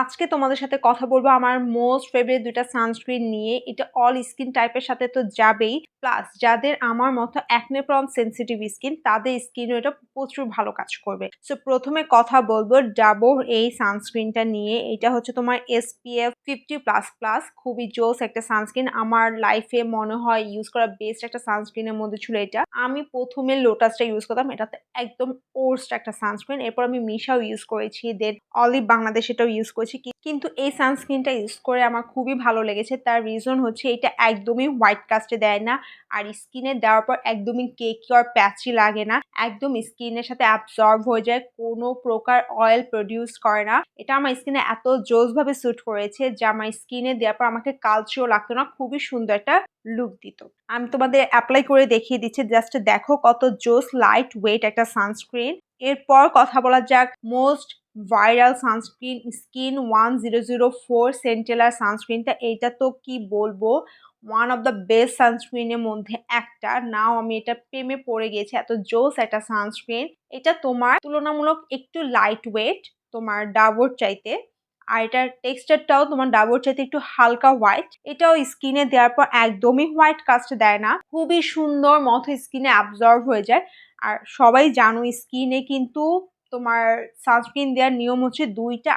আজকে তোমাদের সাথে কথা বলবো আমার মোস্ট ফেভারিট ২ টা সানস্ক্রিন নিয়ে। এটা অল স্কিন টাইপের সাথে তো যাবেই। প্লাস যাদের আমার মতো অ্যাকনে প্রন সেনসিটিভ স্কিন তাদের স্কিনও এটা প্রচুর ভালো কাজ করবে। সো প্রথমে কথা বলবো ডাবর এই সানস্ক্রিনটা নিয়ে। এটা হচ্ছে তোমার SPF 50++। খুবই জোস একটা সানস্ক্রিন। আমার লাইফে মনে হয় ইউজ করা বেস্ট একটা সানস্ক্রিনের মধ্যে ছিল এটা। আমি প্রথমে লোটাসটা ইউজ করতাম। এটাতে একদম ওর্স্ট একটা সানস্ক্রিন। এরপর আমি মিশাও ইউজ করেছি। দেন অলিভ বাংলাদেশ এটাও ইউজ করেছি। কিন্তু এই সানস্ক্রিনটা ইউজ করে আমার খুবই ভালো লেগেছে। তার রিজন হচ্ছে এটা একদমই হোয়াইট কাস্টে দেয় না। আর স্কিনে দেওয়ার পর একদমই কেকি আর প্যাচি লাগে না। একদম স্কিনের সাথে অ্যাবজর্ব হয়ে যায়। কোনো প্রকার অয়েল প্রডিউস করে না। এটা আমার স্কিনে এত জোস ভাবে স্যুট করেছে যা আমার স্কিনে দেওয়ার পর আমাকে কালচেও লাগতো না। খুবই সুন্দর একটা লুক দিত। আমি তোমাদের অ্যাপ্লাই করে দেখিয়ে দিচ্ছি। জাস্ট দেখো কত জোস লাইট ওয়েট একটা সানস্ক্রিন। এরপর কথা বলা যাক মোস্ট ভাইরাল সানস্ক্রিন স্কিন 1004 সেন্টেলার সানস্ক্রিনটা। এইটা তো কি বলবো, ওয়ান অফ দ্য বেস্ট সানস্ক্রিনের মধ্যে একটা। নাও আমি এটা প্রেমে পড়ে গেছি, এত জোস একটা সানস্ক্রিন। এটা তোমার তুলনামূলক একটু লাইট ওয়েট তোমার ডাবর চাইতে। আর এটার টেক্সচারটাও তোমার ডাবর চাইতে একটু হালকা হোয়াইট। এটাও স্কিনে দেওয়ার পর একদমই হোয়াইট কাস্ট দেয় না। খুবই সুন্দর মতো স্কিনে অ্যাবজর্ব হয়ে যায়। আর সবাই জানো স্কিনে কিন্তু তোমার সানস্ক্রিন দেওয়ার নিয়ম হচ্ছে ২টা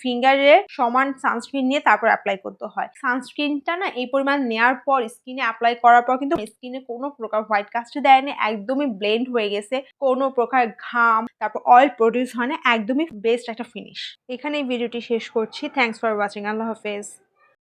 ফিঙ্গারে সমান সানস্ক্রিন নিয়ে তারপর অ্যাপ্লাই করতে হয়। সানস্ক্রিনটা না এই পরিমাণ নেওয়ার পর স্কিনে অ্যাপ্লাই করার পর কিন্তু স্কিনে কোনো প্রকার হোয়াইট কাস্ট দেয়নি। একদমই ব্লেন্ড হয়ে গেছে। কোনো প্রকার ঘাম তারপর অয়েল প্রডিউস হয় না। একদমই বেস্ট একটা ফিনিশ। এখানে এই ভিডিওটি শেষ করছি। Thanks for watching. আল্লাহ হাফেজ।